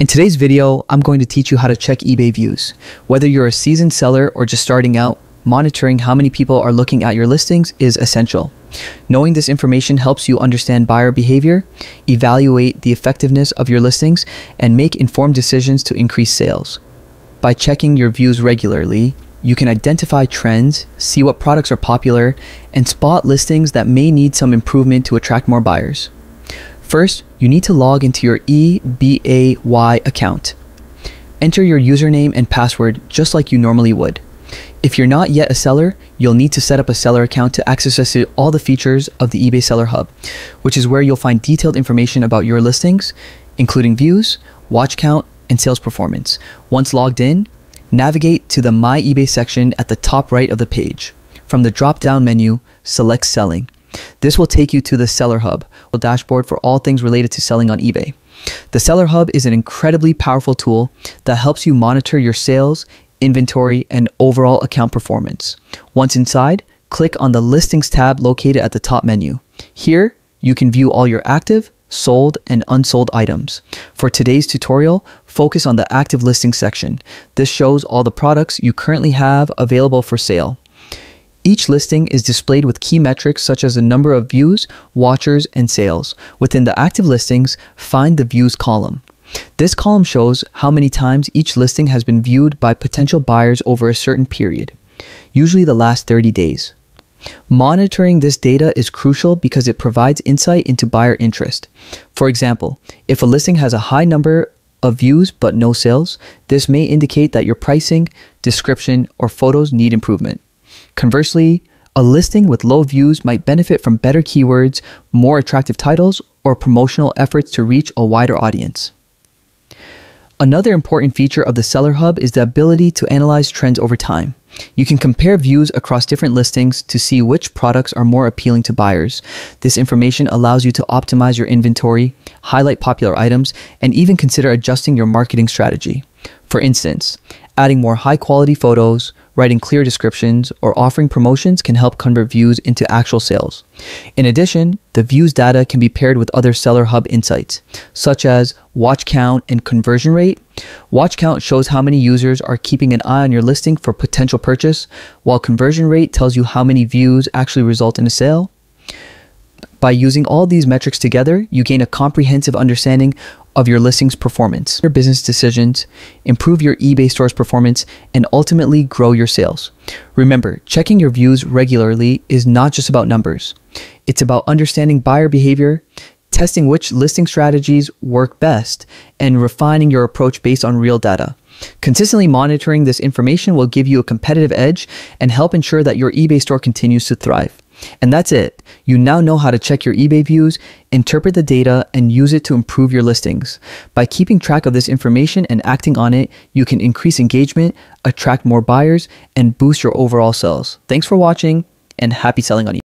In today's video, I'm going to teach you how to check eBay views. Whether you're a seasoned seller or just starting out, monitoring how many people are looking at your listings is essential. Knowing this information helps you understand buyer behavior, evaluate the effectiveness of your listings, and make informed decisions to increase sales. By checking your views regularly, you can identify trends, see what products are popular, and spot listings that may need some improvement to attract more buyers. First, you need to log into your eBay account. Enter your username and password just like you normally would. If you're not yet a seller, you'll need to set up a seller account to access all the features of the eBay Seller Hub, which is where you'll find detailed information about your listings, including views, watch count, and sales performance. Once logged in, navigate to the My eBay section at the top right of the page. From the drop-down menu, select Selling. This will take you to the Seller Hub, a dashboard for all things related to selling on eBay. The Seller Hub is an incredibly powerful tool that helps you monitor your sales, inventory, and overall account performance. Once inside, click on the Listings tab located at the top menu. Here, you can view all your active, sold, and unsold items. For today's tutorial, focus on the active listings section. This shows all the products you currently have available for sale. Each listing is displayed with key metrics such as the number of views, watchers, and sales. Within the active listings, find the views column. This column shows how many times each listing has been viewed by potential buyers over a certain period, usually the last 30 days. Monitoring this data is crucial because it provides insight into buyer interest. For example, if a listing has a high number of views but no sales, this may indicate that your pricing, description, or photos need improvement. Conversely, a listing with low views might benefit from better keywords, more attractive titles, or promotional efforts to reach a wider audience. Another important feature of the Seller Hub is the ability to analyze trends over time. You can compare views across different listings to see which products are more appealing to buyers. This information allows you to optimize your inventory, highlight popular items, and even consider adjusting your marketing strategy. For instance, adding more high-quality photos, writing clear descriptions, or offering promotions can help convert views into actual sales. In addition, the views data can be paired with other Seller Hub insights, such as watch count and conversion rate. Watch count shows how many users are keeping an eye on your listing for potential purchase, while conversion rate tells you how many views actually result in a sale. By using all these metrics together, you gain a comprehensive understanding of your listing's performance, your business decisions, improve your eBay store's performance, and ultimately grow your sales. Remember, checking your views regularly is not just about numbers. It's about understanding buyer behavior, testing which listing strategies work best, and refining your approach based on real data. Consistently monitoring this information will give you a competitive edge and help ensure that your eBay store continues to thrive. And that's it. You now know how to check your eBay views, interpret the data, and use it to improve your listings. By keeping track of this information and acting on it, you can increase engagement, attract more buyers, and boost your overall sales. Thanks for watching, and happy selling on eBay.